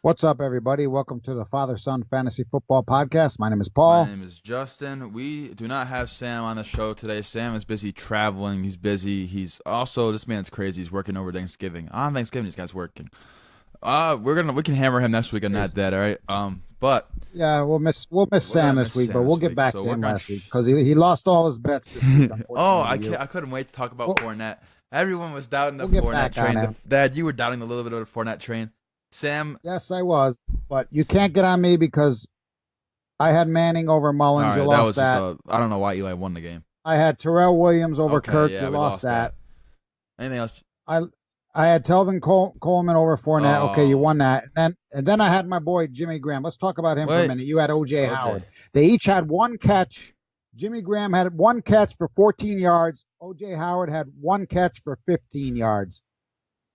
What's up, everybody? Welcome to the Father Son Fantasy Football Podcast. My name is My Paul. name is Justin. We do not have Sam on the show today. Sam is busy traveling. He's busy. This man's crazy. He's working over Thanksgiving. On Thanksgiving, this guy's working. We can hammer him next week on that dead, all right? But Yeah, we'll miss we're gonna Sam this miss week, Sam but we'll this get week. back So to we're him going last week because he lost all his bets this week. Oh, Unfortunately, I couldn't wait to talk about Fournette. Everyone was doubting the we'll get Fournette back on train. him. Dad, you were doubting a little bit of the Fournette train. Sam, Yes, I was, but you can't get on me because I had Manning over all Mullins. You right, that lost was just that. I don't know why Eli won the game. I had Terrell Williams over Okay, Kirk. yeah, You we lost lost that. that. Anything else? I I had Coleman over Fournette. Okay, you Oh, won that. And then I had my boy Jimmy Graham. Let's talk about him for a wait, minute. You had OJ OJ. Howard. They each had one catch. Jimmy Graham had one catch for 14 yards. OJ Howard had one catch for 15 yards.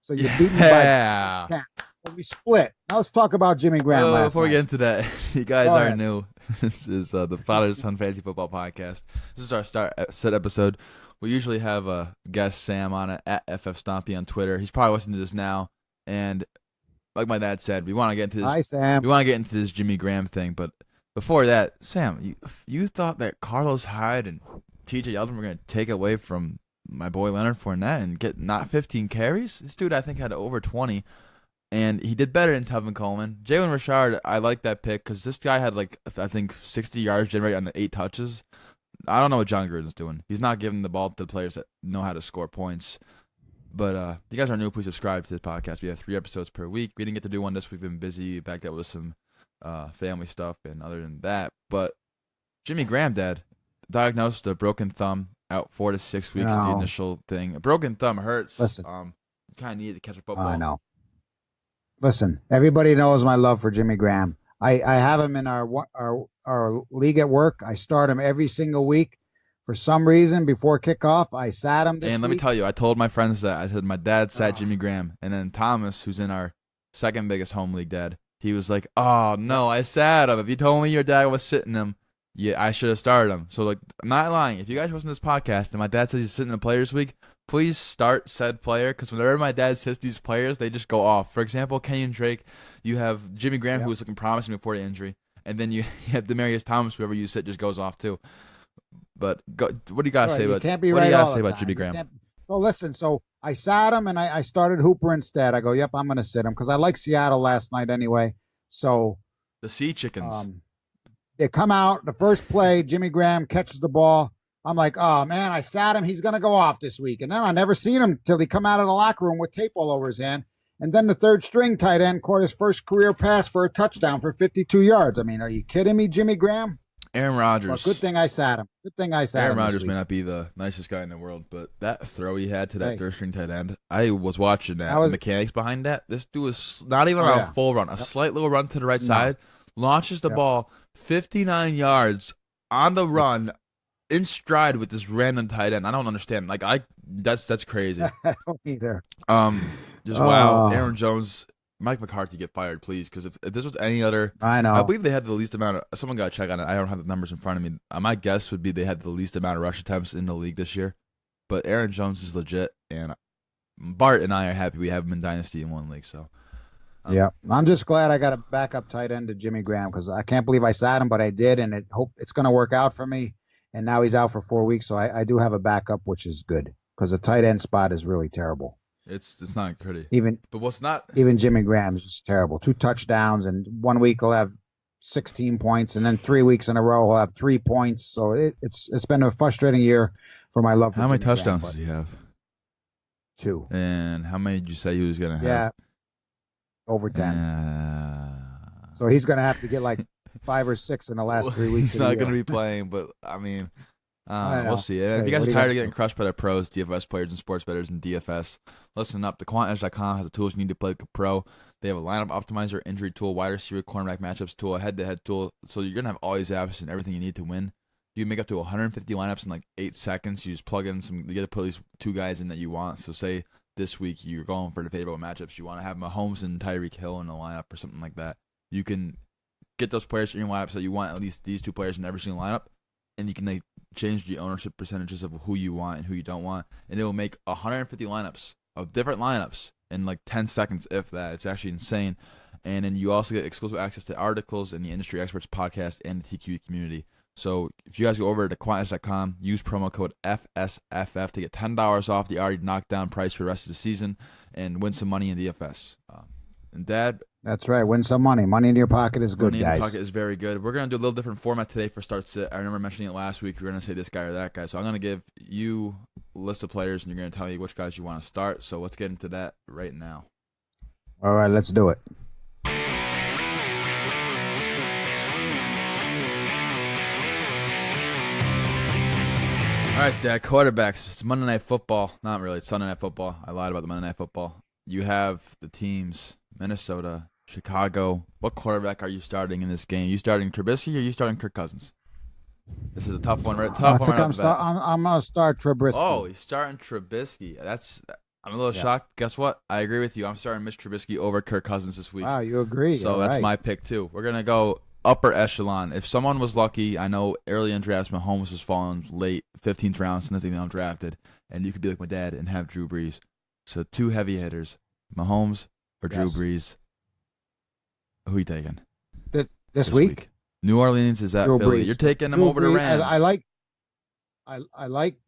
So you beat me by Yeah. 10. So we split. Now let's talk about Jimmy Graham last Before we get night. into that, you guys Go are ahead. new. This is the Father Son Fantasy Football Podcast. This is our set episode. We usually have a guest Sam on it at FF Stompy on Twitter. He's probably listening to this now, and like my dad said, we want to get into this. Hi, Sam. We want to get into this Jimmy Graham thing, but before that, Sam, you thought that Carlos Hyde and T.J. Yeldon were going to take away from my boy Leonard Fournette and get not 15 carries? This dude, I think, had over 20. And he did better than Tevin Coleman. Jalen Richard, I like that pick because this guy had I think 60 yards generated on the 8 touches. I don't know what John Gruden's doing. He's not giving the ball to the players that know how to score points. But if you guys are new, please subscribe to this podcast. We have 3 episodes per week. We didn't get to do one this week. We've been busy. Backed up with some family stuff and other than that. But Jimmy Graham, Dad, diagnosed a broken thumb, out 4 to 6 weeks. The No, initial thing. A broken thumb hurts. listen. You kind of need to catch a I football. know. Listen, everybody knows my love for Jimmy Graham. I have him in our league at work. I start him every single week. For some reason, before kickoff, I sat him this And let me week. tell you, I told my friends that. I said my dad sat Oh, Jimmy Graham, and then Thomas, who's in our second biggest home league, dad, he was like, "Oh yep. no, I sat him. If you told me your dad was sitting him, yeah, I should have started him." So like, I'm not lying. If you guys listen to this podcast and my dad says he's sitting in the Players Week, please start said player because whenever my dad sits these players, they just go off. For example, Kenyon Drake, you have Jimmy Graham who Yep. was looking promising before the injury, and then you have Demarius Thomas, whoever you sit just goes off too. But what do you guys Right. say You about can't be what do you right guys all say the about Jimmy time. You Graham? can't. So listen. So I sat him and I started Hooper instead. I go, yep, I'm going to sit him because I like Seattle last night anyway. So The Sea Chickens. um, they come out the first play. Jimmy Graham catches the ball. I'm like, oh man, I sat him. He's going to go off this week. And then I never seen him till he come out of the locker room with tape all over his hand. And then the third string tight end caught his first career pass for a touchdown for 52 yards. I mean, are you kidding me, Jimmy Graham? Aaron Well, good Rodgers. thing I sat him. Good thing I sat Aaron him this Rodgers may week. not be the nicest guy in the world, but that throw he had to that Hey, third string tight end, I was watching that that. The was. mechanics behind that. This dude was not even Oh on a yeah. full run, a Yep. slight little run to the right No. side, launches the Yep. ball 59 yards on the run in stride with this random tight end. I don't understand. That's crazy. I don't either. Just wow. Oh, Aaron Jones, Mike McCarthy get fired, please, because if this was any other I I know. believe they had the least amount of. Someone got to check on it. I don't have the numbers in front of me. My guess would be they had the least amount of rush attempts in the league this year. But Aaron Jones is legit, and Bart and I are happy we have him in Dynasty in one league. So, um, Yeah, I'm just glad I got a backup tight end to Jimmy Graham because I can't believe I sat him, but I did, and hope it's going to work out for me. And now he's out for 4 weeks, so I do have a backup, which is good because the tight end spot is really terrible. it's not pretty. Even But what's not? even Jimmy Graham is just terrible. 2 touchdowns, and 1 week he'll have 16 points, and then 3 weeks in a row he'll have 3 points. So it's been a frustrating year for my love for How many Jimmy Graham, touchdowns does but he have? two, And how many did you say he was gonna have? yeah, over 10. Uh, So he's going to have to get like 5 or 6 in the last 3 weeks he's of the not gonna year. be playing, but I mean. I We'll know. see. If Hey, you guys what are are you tired gonna of getting do? crushed by the pros, DFS players and sports bettors and DFS, listen up. TheQuantEdge.com has the tools you need to play like a pro. They have a lineup optimizer, injury tool, wide receiver, cornerback matchups tool, a head-to-head tool. So you're gonna have all these apps and everything you need to win. You can make up to 150 lineups in like 8 seconds. You just plug in some. You get to put these 2 guys in that you want. So say this week you're going for the favorable matchups. You want to have Mahomes and Tyreek Hill in a lineup or something like that. You can get those players in your lineup. So you want at least these 2 players in every single lineup, and you can like change the ownership percentages of who you want and who you don't want, and it will make 150 lineups of different lineups in like 10 seconds, if that. It's actually insane. And then you also get exclusive access to articles in the Industry Experts podcast and the TQE community. So if you guys go over to quantedge.com, use promo code FSFF to get $10 off the already knocked down price for the rest of the season and win some money in DFS. And Dad, That's right. Win some money. Money in your pocket is good, money guys. in your pocket is very good. We're going to do a little different format today for start sit. I remember mentioning it last week. We're going to say this guy or that guy. So I'm going to give you a list of players, and you're going to tell me which guys you want to start. So let's get into that right now. All right, let's do it. All right, Dad, quarterbacks. It's Monday Night Football. Not really. It's Sunday Night Football. I lied about the Monday Night Football. You have the teams, Minnesota, Chicago. What quarterback are you starting in this game? You starting Trubisky or you starting Kirk Cousins? This is a tough one. I'm going to start Trubisky. Oh, he's starting Trubisky. I'm a little shocked. Guess what? I agree with you. I'm starting Mitch Trubisky over Kirk Cousins this week. Wow, you agree. So that's my pick, too. We're going to go upper echelon. If someone was lucky, I know early in drafts, Mahomes was falling late, 15th round, so nothing undrafted, and you could be like my dad and have Drew Brees. So two heavy hitters, Mahomes or Drew Brees. Who are you taking? This week? New Orleans is at Drew Philly. Brees. You're taking them over to Rams. I like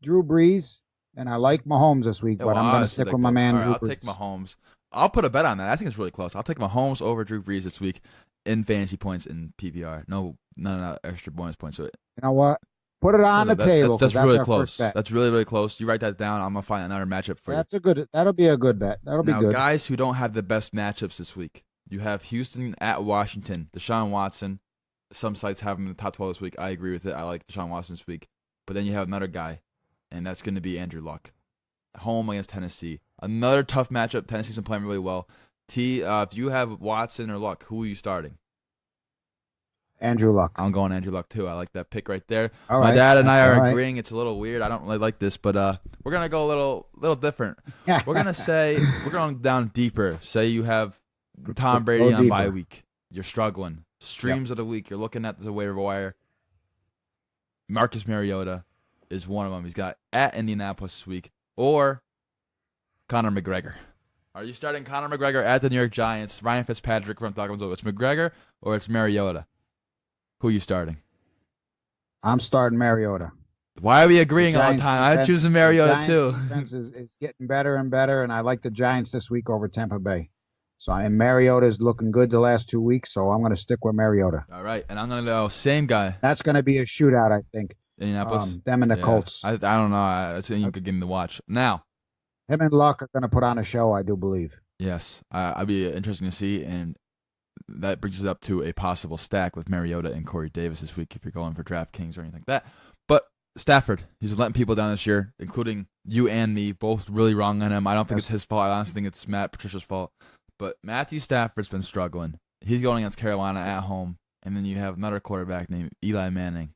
Drew Brees, and I like Mahomes this week, but I'm going to stick with my man Drew Brees. I'll take Mahomes. I'll put a bet on that. I think it's really close. I'll take Mahomes over Drew Brees this week in fantasy points in PPR. None of that extra bonus points. So you know what? Put it on the table. That's really our close. First bet. That's really, really close. You write that down. I'm gonna find another matchup for you. That'll be a good bet. That'll be good. Guys who don't have the best matchups this week. You have Houston at Washington. Deshaun Watson. Some sites have him in the top 12 this week. I agree with it. I like Deshaun Watson this week. But then you have another guy, and that's going to be Andrew Luck. Home against Tennessee. Another tough matchup. Tennessee's been playing really well. If you have Watson or Luck, who are you starting? Andrew Luck. I'm going Andrew Luck, too. I like that pick right there. All My right. dad and I are All agreeing. It's a little weird. I don't really like this, but we're going to go a little different. We're going to say we're going down deeper. Say you have Tom Brady on bye week. You're struggling. Streams of the week. You're looking at the waiver wire. Marcus Mariota is one of them. He's got at Indianapolis this week. Or Conor McGregor. Are you starting Conor McGregor at the New York Giants? Ryan Fitzpatrick from Falcons. It's McGregor or it's Mariota? Who are you starting? I'm starting Mariota. Why are we agreeing all the time? I'm choosing Mariota too. The defense is getting better and better, and I like the Giants this week over Tampa Bay. So Mariota is looking good the last 2 weeks, so I'm going to stick with Mariota. All right, and I'm going to go same guy. That's going to be a shootout, I think. Indianapolis? Them and the Colts. I don't know. I think you could give him the watch. Now. Him and Luck are going to put on a show, I do believe. Yes. I'd be interesting to see, and that brings us up to a possible stack with Mariota and Corey Davis this week if you're going for DraftKings or anything like that. But Stafford, he's letting people down this year, including you and me, both really wrong on him. I don't think it's his fault. I honestly think it's Matt Patricia's fault. But Matthew Stafford's been struggling. He's going against Carolina at home, and then you have another quarterback named Eli Manning.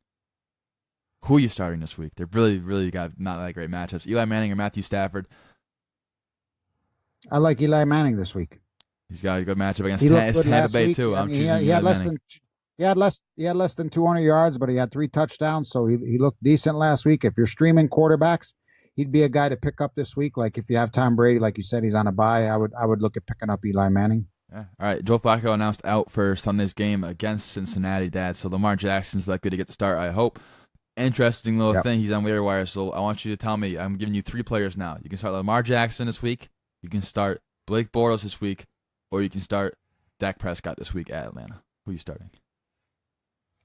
Who are you starting this week? They're really, really got not that great matchups. Eli Manning or Matthew Stafford? I like Eli Manning this week. He's got a good matchup against Tampa Bay too. He had less than 200 yards, but he had 3 touchdowns, so he looked decent last week. If you're streaming quarterbacks, he'd be a guy to pick up this week. Like if you have Tom Brady, like you said, he's on a bye. I would look at picking up Eli Manning. Yeah. All right, Joe Flacco announced out for Sunday's game against Cincinnati, Dad. So Lamar Jackson's likely to get the start, I hope. Interesting little thing. He's on waiver wire, so I want you to tell me. I'm giving you 3 players now. You can start Lamar Jackson this week. You can start Blake Bortles this week, or you can start Dak Prescott this week at Atlanta. Who are you starting?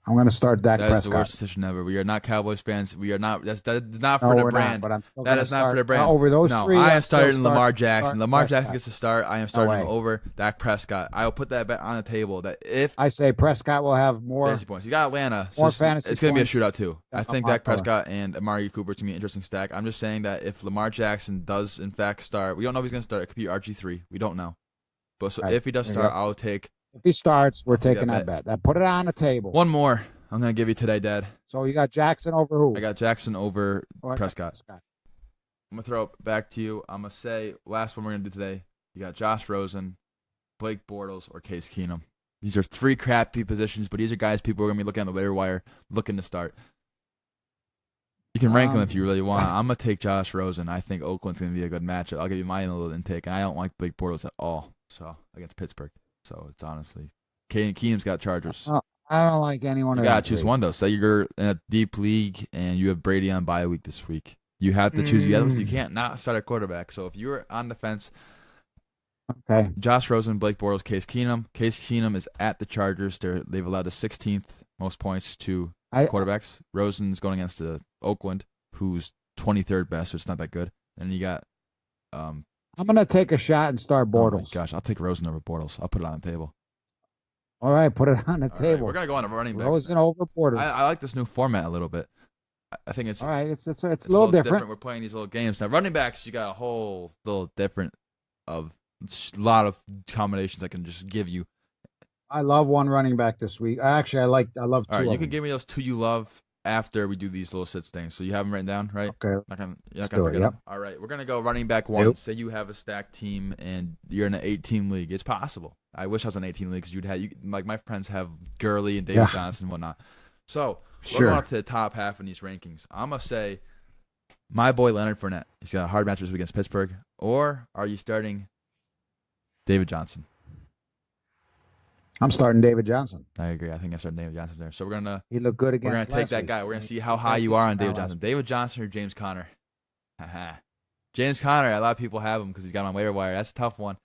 I'm going to start Dak Prescott. That is the worst decision ever. We are not Cowboys fans. We are not. That's not for the brand. Not, but I'm still that is not for the brand. Over those 3, I am starting Lamar Jackson. Lamar Prescott. Jackson gets to start. I am starting him over Dak Prescott. I will put that bet on the table that if I say Prescott will have more fantasy points, you got Atlanta. More so fantasy it's going to be a points. shootout too. I think Dak Prescott and Amari Cooper is going to be an interesting stack. I'm just saying that if Lamar Jackson does in fact start, we don't know if he's going to start. It could be RG3. We don't know. But so if he does start, I'll take. If he starts, we're taking that bet. Put it on the table. One more I'm going to give you today, Dad. So you got Jackson over who? I got Jackson over Prescott. I'm going to throw it back to you. I'm going to say last one we're going to do today. You got Josh Rosen, Blake Bortles, or Case Keenum. These are 3 crappy positions, but these are guys people are going to be looking at the waiver wire, looking to start. You can rank them if you really want. I'm going to take Josh Rosen. I think Oakland's going to be a good matchup. I'll give you my little intake, and I don't like Blake Bortles at all against Pittsburgh. So it's honestly, Keenum's got Chargers. Oh, I don't like anyone You of them gotta choose three. one though. Say you're in a deep league and you have Brady on bye week this week. You have to choose. You Mm, can't not start a quarterback. So if you're on the fence, okay. Josh Rosen, Blake Bortles, Case Keenum. Case Keenum is at the Chargers. They've allowed the 16th most points to I quarterbacks. Rosen's going against Oakland, who's 23rd best, so it's not that good. And you got, I'm gonna take a shot and start oh my Bortles. gosh, I'll take Rosen over Bortles. I'll put it on the table. All right, put it on the All right, we're table. gonna go on to running backs Rosen now. over I Bortles. like this new format a little bit. I think it's All right, it's a it's a little little different. We're playing these little games now. Running backs, you got a whole little different of a lot of combinations I can just give you. I love one running back this week. Actually, I love All right, two you of can them. give me those two you love after we do these little sits things. So you have them written down, right? Okay, You're let's not gonna do it. forget Yep. them. All right, we're gonna go running back one. Nope. Say you have a stacked team and you're in an 18 league. It's possible. I wish I was in an 18 league because like my friends have Gurley and David Yeah. Johnson and whatnot. So we're going Sure. up to the top half in these rankings. I'm gonna say my boy Leonard Fournette. He's got a hard match this week against Pittsburgh. Or are you starting David Johnson? I'm starting David Johnson. I agree. I think I started David Johnson there. So He looked good we're gonna against take last that week. guy. We're I gonna mean, see how he high got you are decent on David now last Johnson. week. David Johnson or James Conner? James Conner. A lot of people have him because he's got him on waiver wire. That's a tough one.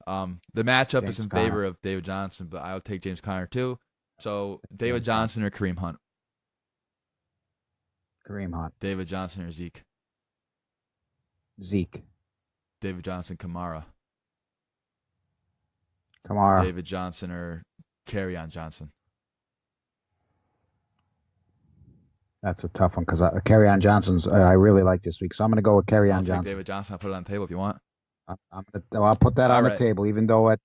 The matchup is James in Conner. favor of David Johnson, but I'll take James Conner too. So David James Conner. Johnson or Kareem Hunt? Kareem Hunt. David Johnson or Zeke? Zeke. David Johnson, Kamara? Kamara. David Johnson or Kerryon Johnson? That's a tough one because on Johnson's I really like this week, so I'm going to go with I'll on take Johnson. David Johnson. I'll put it on the table if you want. I'll put that All on the right. table, even though it's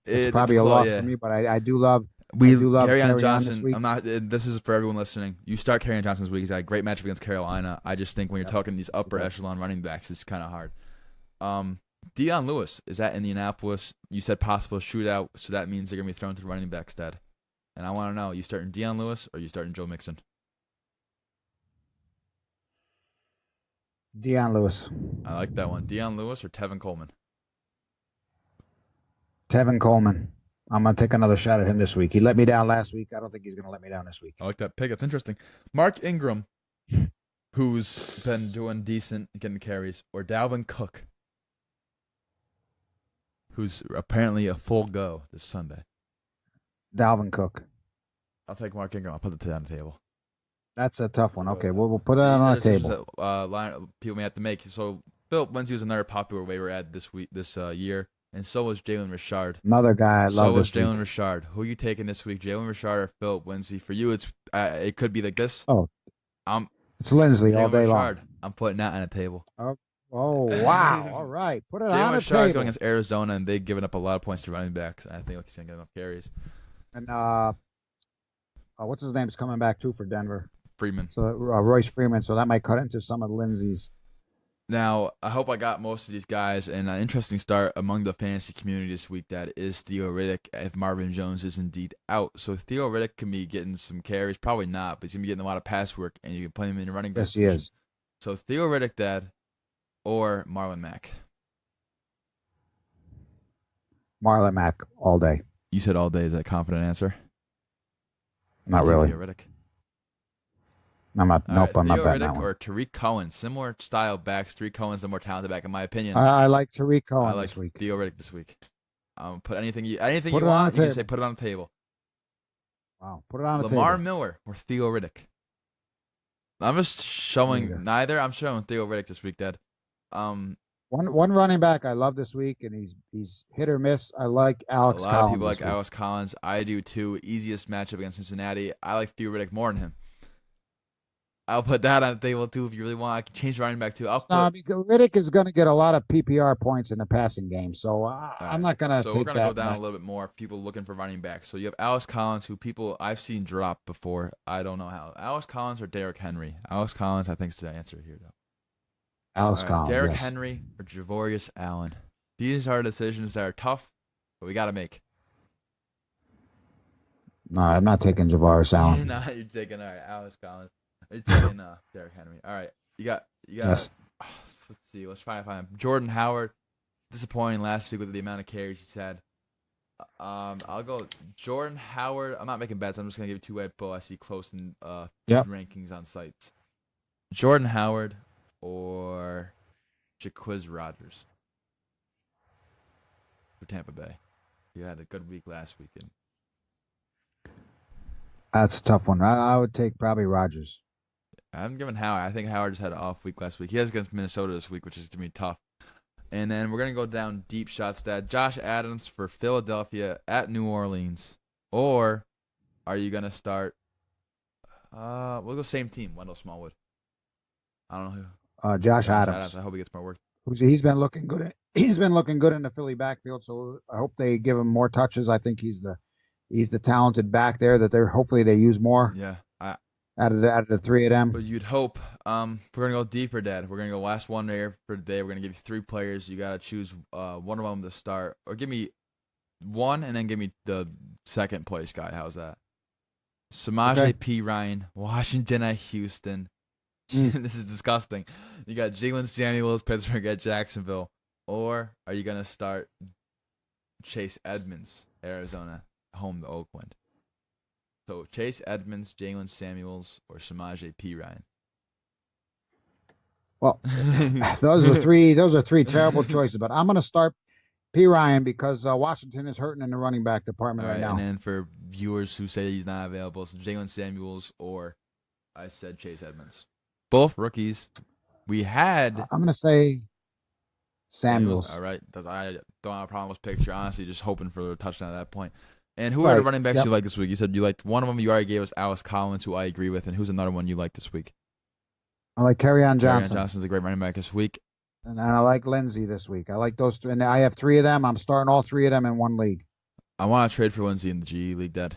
It's probably a close, loss yeah. for me, but I do love Kerryon this Johnson. week. I'm not. This is for everyone listening. You start Kerryon Johnson this week. He's got a great matchup against Carolina. I just think when you're Yep. talking these upper echelon running backs, it's kind of hard. Deion Lewis is at Indianapolis. You said possible shootout, so that means they're gonna be thrown to the running back instead. And I want to know: you starting Deion Lewis or you starting Joe Mixon? Deion Lewis. I like that one. Deion Lewis or Tevin Coleman? Tevin Coleman. I'm going to take another shot at him this week. He let me down last week. I don't think he's going to let me down this week. I like that pick. It's interesting. Mark Ingram, who's been doing decent, getting carries, or Dalvin Cook, who's apparently a full go this Sunday. Dalvin Cook. I'll take Mark Ingram. I'll put the two on the table. That's a tough one. We'll go Okay, with that. we'll put it These on are the decisions table. that people may have to make. So Philip Lindsay was another popular waiver ad this year, and so was Jalen Richard. Another guy I So love was this week. Jalen Richard. Who are you taking this week, Jalen Richard or Philip Lindsay? For you, it could be like this. Oh, I'm it's Lindsay all Jalen day Richard. long. I'm putting that on the table. Oh, wow. All right. Put it on Jalen the Richard's going table. against Arizona, and they've given up a lot of points to running backs. I think he's going to get enough carries. And what's his name is coming back too for Denver. Freeman. So Royce Freeman. So that might cut into some of Lindsay's. Now, I hope I got most of these guys. And an interesting start among the fantasy community this week that is Theo Riddick if Marvin Jones is indeed out. So Theo Riddick can be getting some carries. Probably not, but he's going to be getting a lot of pass work, and you can play him in your running back. Yes, he is. So Theo Riddick, Dad, or Marlon Mack? Marlon Mack all day. You said all day. Is that a confident answer? Not really. Theo Riddick. I'm not. All Nope, right, I'm not Theo betting Riddick that one. or Tariq Cohen. Similar style backs. Tariq Cohen's the more talented back, in my opinion. I like Tariq Cohen I like this week. Theo Riddick this week. Put anything you Put it on want. the You just say table. put it on the table. Wow, put it on the Lamar table. Miller or Theo Riddick. I'm just showing neither. I'm showing Theo Riddick this week, Dad. One running back I love this week, and he's hit or miss. I like Alex A lot Collins. of people like this week. Alex Collins. I do too. Easiest matchup against Cincinnati. I like Theo Riddick more than him. I'll put that on the table too if you really want. I can change running back too. No, because Riddick is going to get a lot of PPR points in the passing game, so I'm not going to So take we're gonna that. go down a little bit more. People looking for running backs. So you have Alex Collins, who people I've seen drop before. I don't know how. Alex Collins or Derrick Henry. Alex Collins, I think, is the answer here though. Alex Collins. Derrick Yes. Henry or Javorius Allen. These are decisions that are tough, but we got to make. No, I'm not taking Javaris Allen. No, you're taking all right, Alex Collins. You're taking Derrick Henry. All right, you got. Yes. Let's see. Let's try to find him. Jordan Howard. Disappointing last week with the amount of carries he's had. I'll go Jordan Howard. I'm not making bets. I'm just gonna give you two people I see close in Yep. rankings on sites. Jordan Howard or Jaquiz Rogers for Tampa Bay. You had a good week last weekend. That's a tough one. I would take probably Rogers. I'm giving Howard. I think Howard just had an off week last week. He has against Minnesota this week, which is gonna be tough. And then we're gonna go down deep shot stat. Josh Adams for Philadelphia at New Orleans. Or are you gonna start? We'll go same team. Wendell Smallwood. I don't know who. Josh Adams. I hope he gets more work. He's been looking good. He's been looking good in the Philly backfield. So I hope they give him more touches. I think he's the talented back there that they're hopefully they use more. Yeah. Out of the three of them. But you'd hope. We're gonna go deeper, Dad. We're gonna go last one here for today. We're gonna give you three players. You gotta choose one of them to start, or give me one and then give me the second place guy. How's that? Samaje P. Ryan, Washington at Houston. This is disgusting. You got Jalen Samuels, Pittsburgh at Jacksonville, or are you gonna start Chase Edmonds, Arizona, home to Oakland? So Chase Edmonds, Jalen Samuels, or Samaje P. Ryan. Well, those are three terrible choices. But I'm going to start P. Ryan because Washington is hurting in the running back department right now. And then for viewers who say he's not available, so Jalen Samuels or I said Chase Edmonds, both rookies. We had. I'm going to say Samuels. All right, I don't have a problem with picture. Honestly, just hoping for a touchdown at that point. And who are the running backs you like this week? You said you liked one of them. You already gave us Alex Collins, who I agree with. And who's another one you like this week? I like Kerryon Johnson. Kerryon Johnson's a great running back this week. And I like Lindsey this week. I like those two. And I have three of them. I'm starting all three of them in one league. I want to trade for Lindsey in the GE League, Dad.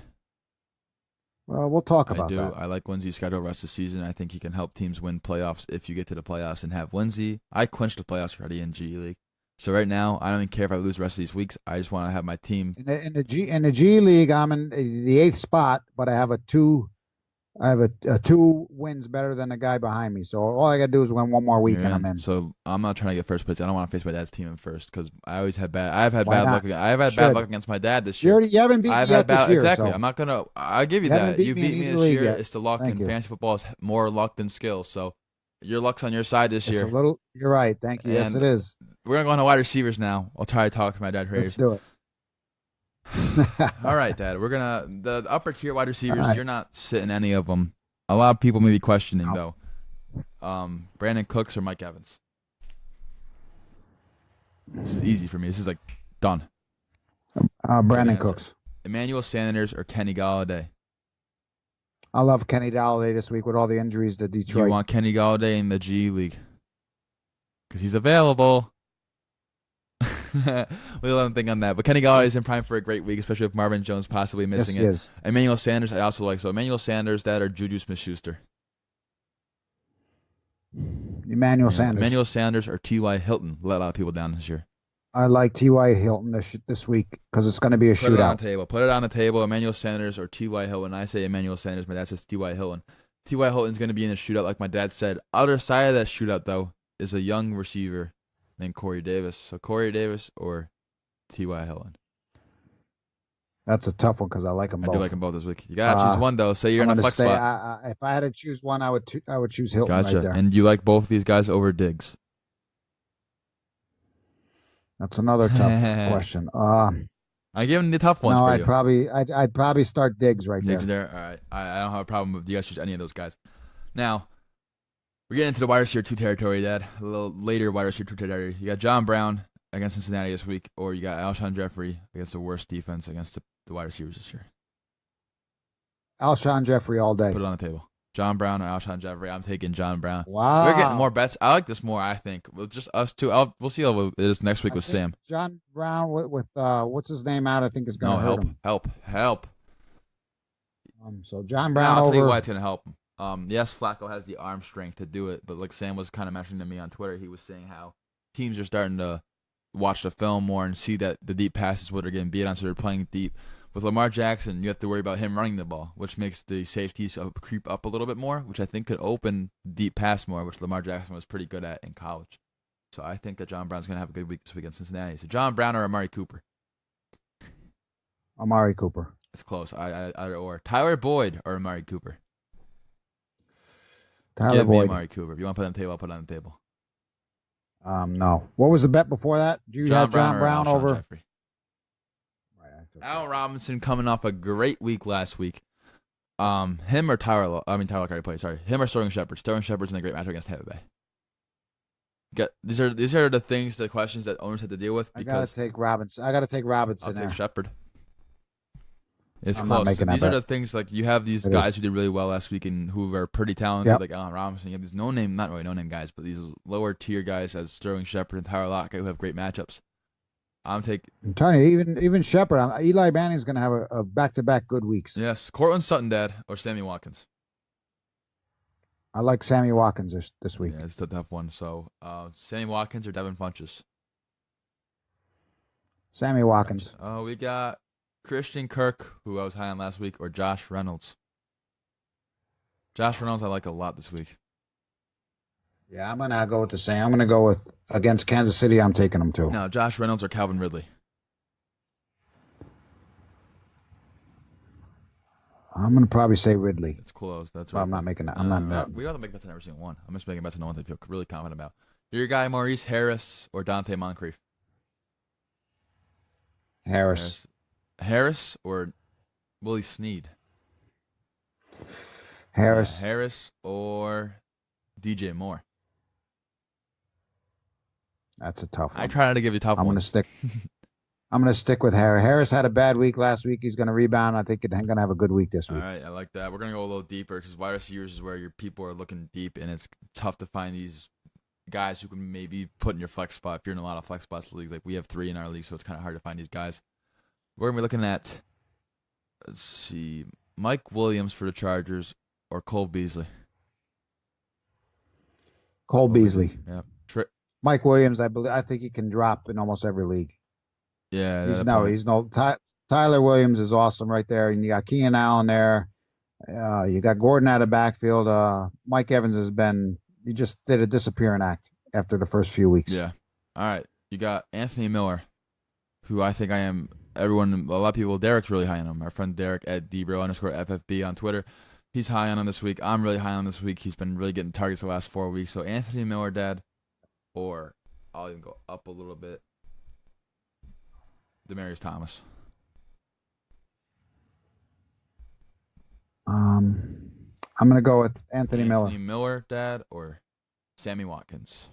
Well, we'll talk about that. I like Lindsey's schedule rest of the season. I think he can help teams win playoffs if you get to the playoffs and have Lindsey. I clinched the playoffs already in GE League. So right now, I don't even care if I lose the rest of these weeks. I just want to have my team. In the G League, I'm in the 8th spot, but I have a two wins better than the guy behind me. So all I got to do is win one more week, and I'm in. So I'm not trying to get first place. I don't want to face my dad's team in first because I always had bad. I've had bad luck. I've had bad luck against my dad this year. You haven't beat me yet this year. Exactly. So. I'm not gonna. I give you that. You beat me this year. Yet. It's the luck, and fantasy football is more luck than skill. So your luck's on your side this year. You're right. Thank you. Yes, it is. We're gonna go on to wide receivers now. I'll try to talk to my dad. Let's do it. All right, Dad. We're gonna the upper tier wide receivers. Right. You're not sitting any of them. A lot of people may be questioning though. Brandon Cooks or Mike Evans. This is easy for me. This is like done. Brandon Cooks. Emmanuel Sanders or Kenny Golladay. I love Kenny Golladay this week with all the injuries to Detroit. You want Kenny Golladay in the G League because he's available. We don't think on that, but Kenny Golladay is in prime for a great week, especially with Marvin Jones possibly missing it. Is. Emmanuel Sanders, I also like. So Emmanuel Sanders, that or Juju Smith-Schuster. Emmanuel Sanders or T.Y. Hilton. Let a lot of people down this year. I like T.Y. Hilton this week because it's going to be a shootout. Put it on the table. Emmanuel Sanders or T.Y. Hilton. I say Emmanuel Sanders. My dad says T.Y. Hilton. T.Y. Hilton's going to be in a shootout, like my dad said. Other side of that shootout, though, is a young receiver named Corey Davis. So Corey Davis or T.Y. Hilton. That's a tough one because I like them both. I do like them both this week. You got to choose one, though. Say you're in a flex spot. If I had to choose one, I would choose Hilton right there. And you like both of these guys over Diggs? That's another tough question. I give him the tough ones for you. I'd probably start Diggs right there. All right. I don't have a problem with you guys choose any of those guys. Now, we're getting into the wide receiver 2 territory, Dad. A little later wide receiver 2 territory. You got John Brown against Cincinnati this week, or you got Alshon Jeffrey against the worst defense against the wide receivers this year. Alshon Jeffrey all day. Put it on the table. John Brown or Alshon Jeffrey. I'm taking John Brown. Wow. We're getting more bets. I like this more, I think. With just us two. We'll see how it is next week with Sam. John Brown with what's his name out, I think is going to hurt him. Help. So John Brown I'll tell you why it's going to help him. Yes, Flacco has the arm strength to do it, but like Sam was kind of mentioning to me on Twitter, he was saying how teams are starting to watch the film more and see that the deep passes what they're getting beat on, so they're playing deep. With Lamar Jackson, you have to worry about him running the ball, which makes the safeties creep up a little bit more, which I think could open deep pass more, which Lamar Jackson was pretty good at in college. So I think that John Brown's going to have a good week this week in Cincinnati. So John Brown or Amari Cooper? Amari Cooper. It's close. Or Tyler Boyd or Amari Cooper. Tyler Give me Boyd. Amari Cooper. If you want to put it on the table, I'll put it on the table. No. What was the bet before that? You had John Brown over Jeffrey. Allen Robinson coming off a great week last week. Him or Tyler already played. Sorry, him or Sterling Shepard. Sterling Shepard's in a great matchup against Tampa Bay. These are the questions that owners have to deal with. I gotta take Robinson. I'll there. take Shepard. It's I'm close. not making that These bet. are the things like you have these guys who did really well last week and who are pretty talented, like Allen Robinson. You have these not really no-name guys, but these lower tier guys as Sterling Shepard and Tyler Lockett who have great matchups. I'm telling you, even Shepard, Eli Manning's going to have a back-to-back good weeks. Yes, Cortland Sutton, Dad, or Sammy Watkins. I like Sammy Watkins this week. Yeah, it's a tough one. So, Sammy Watkins or Devin Funchess? Sammy Watkins. Oh, we got Christian Kirk, who I was high on last week, or Josh Reynolds. Josh Reynolds I like a lot this week. Yeah, I'm going to go with the same. I'm going to go with against Kansas City. I'm taking them too. No, Josh Reynolds or Calvin Ridley. I'm going to probably say Ridley. It's close. That's right. I'm not making that. I'm not betting. We don't have to make bets on every single one. I'm just making bets on the ones I feel really confident about. Your guy, Maurice Harris or Dante Moncrief? Harris or Willie Snead? Harris. Harris or DJ Moore? That's a tough one. I try to give you tough ones. I'm going to stick with Harris. Harris had a bad week last week. He's going to rebound. I think he's going to have a good week this week. All right, I like that. We're going to go a little deeper because wide receivers is where your people are looking deep, and it's tough to find these guys who can maybe put in your flex spot. If you're in a lot of flex spots leagues, like we have 3 in our league, so it's kind of hard to find these guys. We're going to be looking at, let's see, Mike Williams for the Chargers or Cole Beasley. Cole Beasley. Yeah. Mike Williams, I think he can drop in almost every league. Yeah. Tyler Williams is awesome right there. And you got Keenan Allen there. You got Gordon out of backfield. Mike Evans he just did a disappearing act after the first few weeks. Yeah. All right. You got Anthony Miller, who I think a lot of people, Derek's really high on him. Our friend Derek at @Dbro_FFB on Twitter. He's high on him this week. I'm really high on him this week. He's been really getting targets the last 4 weeks. So Anthony Miller, Dad, or I'll even go up a little bit, Demaryius Thomas. I'm going to go with Anthony Miller. Anthony Miller, Dad, or Sammy Watkins?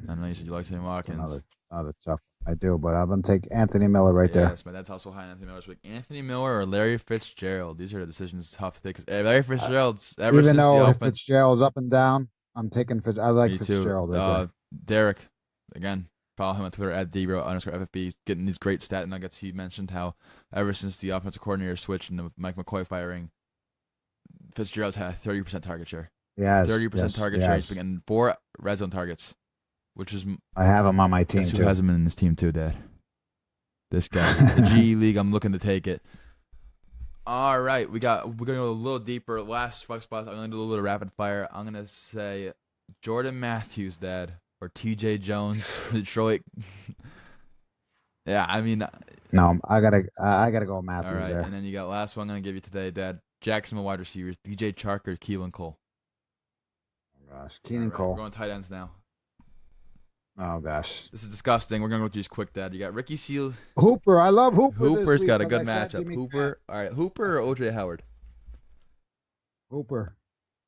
I know you said you like Sammy Watkins. Another tough. I do, but I'm going to take Anthony Miller there. Yes, but that's also high on Anthony Miller this week. Anthony Miller or Larry Fitzgerald? These are the decisions tough to take because Larry Fitzgerald's even though Fitzgerald's up and down, I'm taking I like Fitzgerald right there. Derek, again, follow him on Twitter at @Dbro_FFB. He's getting these great stat nuggets. He mentioned how ever since the offensive coordinator switched and the Mike McCoy firing, Fitzgerald's had a 30% target share. Yes, 30% target share. He's been getting 4 red zone targets, which is I have him on my team too. Who has him in this team too, Dad? This guy, the GE League. I'm looking to take it. All right, we're gonna go a little deeper. Last flex spots. I'm gonna do a little bit of rapid fire. I'm gonna say Jordan Matthews, Dad, or TJ Jones, Detroit. Yeah, I mean. No, I gotta go Matthews. All right, there. And then you got last one I'm gonna give you today, Dad. Jacksonville wide receivers, DJ Chark or Keelan Cole. Oh gosh, Keenan Cole. We're going tight ends now. Oh gosh, this is disgusting. We're gonna go through these quick, Dad. You got Ricky Seals. Hooper, I love Hooper. Hooper's got a good matchup. Hooper, all right. Hooper or OJ Howard? Hooper.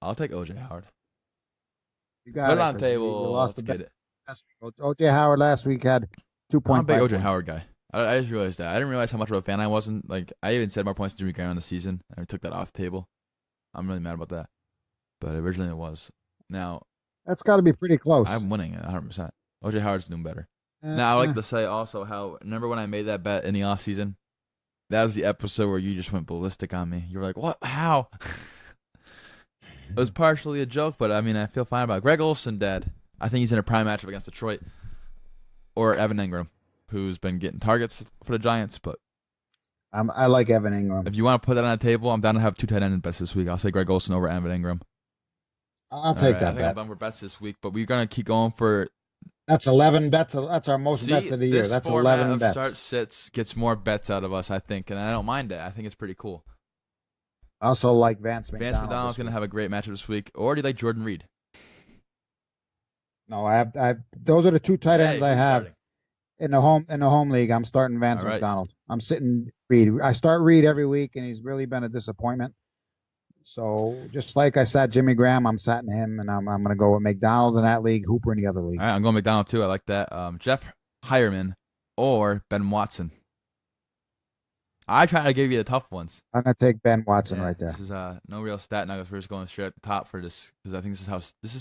I'll take OJ Howard. You got Put it on the table. Lost Let's get it. OJ Howard last week had 2.5. I'm a big OJ Howard guy. I just realized that. I didn't realize how much of a fan I wasn't. Like I even said more points than Jimmy Graham on the season. I took that off the table. I'm really mad about that. But originally it was. Now that's got to be pretty close. I'm winning it 100%. OJ Howard's doing better. Now, I like to say also how, remember when I made that bet in the offseason? That was the episode where you just went ballistic on me. You were like, what? How? It was partially a joke, but I mean, I feel fine about it. Greg Olsen, Dad. I think he's in a prime matchup against Detroit. Or Evan Ingram, who's been getting targets for the Giants. But I like Evan Ingram. If you want to put that on the table, I'm down to have 2 tight end bets this week. I'll say Greg Olsen over Evan Ingram. I'll take that bet. I'm done for bets this week, but we're going to keep going for That's 11 bets. That's our most bets See, of the year. this That's format 11 of bets. start sits gets more bets out of us, I think, and I don't mind it. I think it's pretty cool. I also like Vance Vance McDonald McDonald's this going to week. have a great matchup this week. Or do you like Jordan Reed? No, those are the two tight Hey, ends who I you have starting? in the home league. I'm starting All Vance right. McDonald. I'm sitting Reed. I start Reed every week, and he's really been a disappointment. So just like I sat Jimmy Graham, I'm sitting him, and I'm going to go with McDonald in that league, Hooper in the other All league. right, I'm going McDonald too. I like that. Jeff Hireman or Ben Watson. I try to give you the tough ones. I'm going to take Ben Watson Yeah, right there. this is no real stat nuggets. We're just going straight at the top for this because I think this is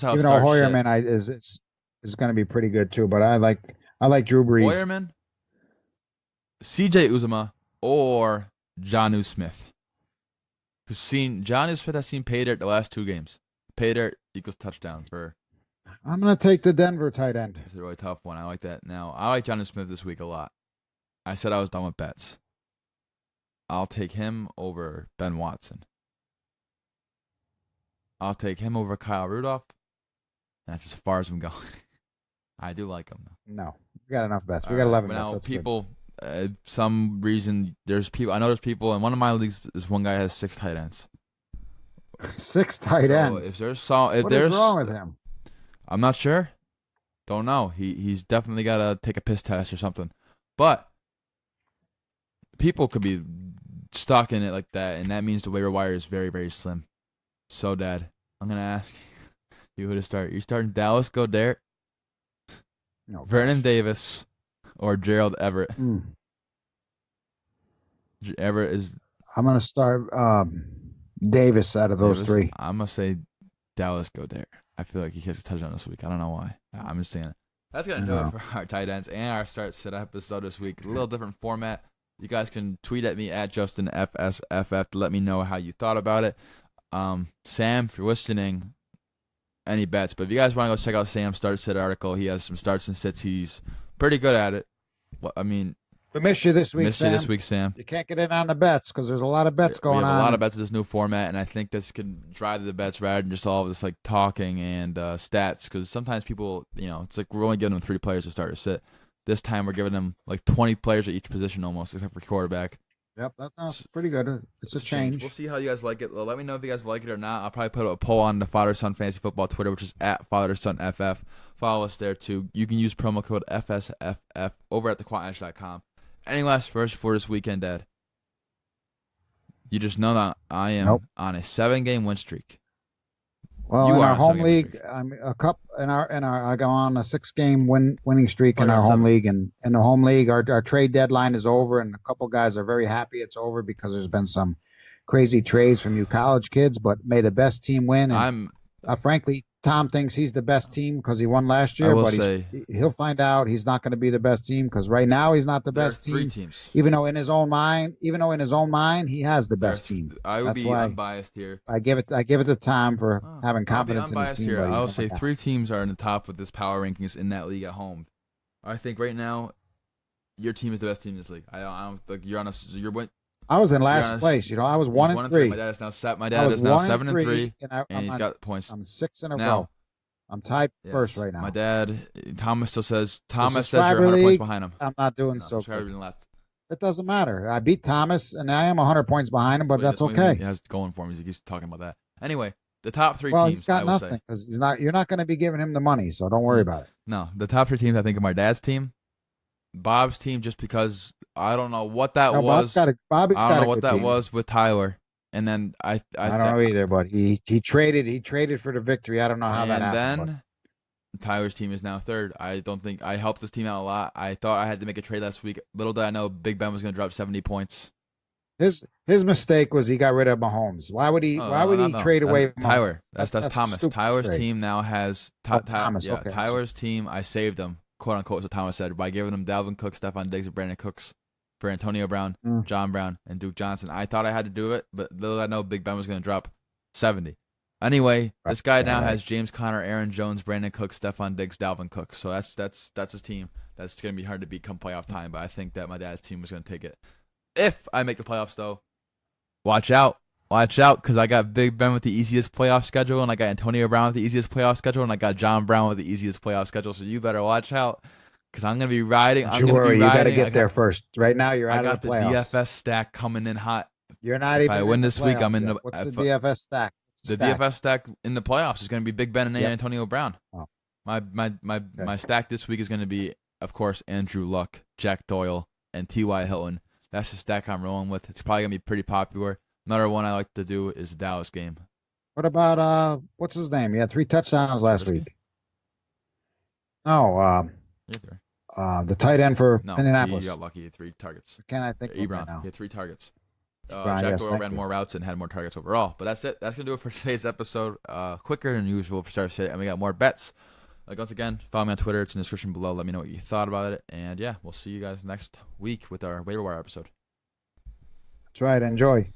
how Even though starts shit. Hoyerman is going to be pretty good too, but I like Drew Brees. Hoyerman, C.J. Uzama, or Jonnu Smith. Who's seen Jonnu Smith has seen pay dirt the last 2 games. Pay dirt equals touchdown for. I'm going to take the Denver tight end. It's a really tough one. I like that. Now I like Jonnu Smith this week a lot. I said I was done with bets. I'll take him over Ben Watson. I'll take him over Kyle Rudolph. That's as far as I'm going. I do like him though. No, we got enough bets. We All got right. 11 But bets. now That's people, some reason there's people. I know there's people in one of my leagues. This one guy has 6 tight ends. good. 6 tight So ends. if What is there's, wrong with him? I'm not sure. Don't know. He's definitely got to take a piss test or something. But people could be stuck in it like that, and that means the waiver wire is very, very slim. So, Dad, I'm gonna ask you who to start. You starting Dallas Goedert, No, Vernon Davis, or Gerald Everett? Everett is I'm going to start Davis out of those Davis. three. I'm gonna say Dallas Goedert. I feel like he gets a touchdown this week. I don't know why. I'm just saying it. That's gonna do it for our tight ends and our start sit episode this week. A little different format. You guys can tweet at me at JustinFSFF to let me know how you thought about it. Sam, if you're listening, any bets? But if you guys want to go check out Sam's start sit article, he has some starts and sits. He's pretty good at it. Well, I mean, We missed you this week, missed you Sam. this week, Sam. You can't get in on the bets because there's a lot of bets We going have on. a lot of bets with this new format, and I think this could drive the bets rather than just all of this like talking and stats. Because sometimes people, it's like we're only giving them 3 players to start or sit. This time we're giving them like 20 players at each position almost, except for quarterback. Yep, that's pretty good. It's a change. We'll see how you guys like it. Let me know if you guys like it or not. I'll probably put a poll on the Father Son Fantasy Football Twitter, which is at FatherSonFF. Follow us there too. You can use promo code FSFF over at thequantedge.com. Any last words for this weekend, Dad? You just know that I am on a 7-game win streak. Well, You in are our on a home 7-game league, streak. I go on a 6-game winning streak in you're our on home 7. league, and in the home league, our trade deadline is over, and a couple guys are very happy it's over because there's been some crazy trades from you college kids. But may the best team win, and frankly, Tom thinks he's the best team because he won last I year, will but say he'll find out he's not going to be the best team because right now he's not the there are best 3 team. teams. Even though in his own mind, he has the best team. I would That's be why unbiased here. I give it to Tom for having confidence in his team. Here. But I will say 3 teams are in the top of this power rankings in that league at home. I think right now, your team is the best team in this league. I don't like you're on a you're win. I was in last place. I was 1-3. My dad is now set. My dad is now 7-3, and he's got points. I'm 6 in a now, row. I'm tied first right now. My dad, Thomas still says you're subscriber 100 points league, behind him. I'm not doing so good. good. It doesn't matter. I beat Thomas, and I am 100 points behind him, but that's okay. He has going for him. He keeps talking about that. Anyway, the top 3 teams. Well, he's got nothing because you're not going to be giving him the money, so don't worry about it. No, the top 3 teams I think are my dad's team, Bob's team, just because I don't know what that was. Bobby's I don't know what that team. was with Tyler. And then I don't know either, but he traded for the victory. I don't know how that happened. And then Tyler's team is now 3rd. I don't think I helped this team out a lot. I thought I had to make a trade last week. Little did I know Big Ben was going to drop 70 points. His mistake was he got rid of Mahomes. Why would he trade away Tyler? That's Thomas. Tyler's trade. team now has Thomas. Yeah, Okay, Tyler's team. I saved him, quote unquote, so Thomas said, by giving him Dalvin Cook, Stephon Diggs, and Brandon Cooks for Antonio Brown, John Brown, and Duke Johnson. I thought I had to do it, but little did I know Big Ben was going to drop 70. This guy now has James Conner, Aaron Jones, Brandon Cooks, Stephon Diggs, Dalvin Cook. So that's his team. That's going to be hard to beat come playoff time, but I think that my dad's team was going to take it. If I make the playoffs, though, watch out. Watch out, because I got Big Ben with the easiest playoff schedule, and I got Antonio Brown with the easiest playoff schedule, and I got John Brown with the easiest playoff schedule. So you better watch out, because I'm gonna be riding. Don't I'm you gonna be worry. You got to riding. get there first. Right now, you're I out of got the the playoffs. DFS stack coming in hot. You're not If even I in win the this week, I'm playoffs in yet. the. What's the DFS stack? The DFS stack in the playoffs is gonna be Big Ben and Yep. Antonio Brown. Oh. My stack this week is gonna be, of course, Andrew Luck, Jack Doyle, and T.Y. Hilton. That's the stack I'm rolling with. It's probably gonna be pretty popular. Another one I like to do is the Dallas game. What about what's his name? He had 3 touchdowns last Trubisky? week. No, the tight end for No, Indianapolis. he got lucky. He had 3 targets. Can I think of Ebron, right now? he had 3 targets. Ebron, Jack yes, Doyle thank ran you. more routes and had more targets overall. But that's it. That's gonna do it for today's episode. Quicker than usual for start sit, and we got more bets. Like, once again, follow me on Twitter. It's in the description below. Let me know what you thought about it. And yeah, we'll see you guys next week with our waiver wire episode. That's right. Enjoy.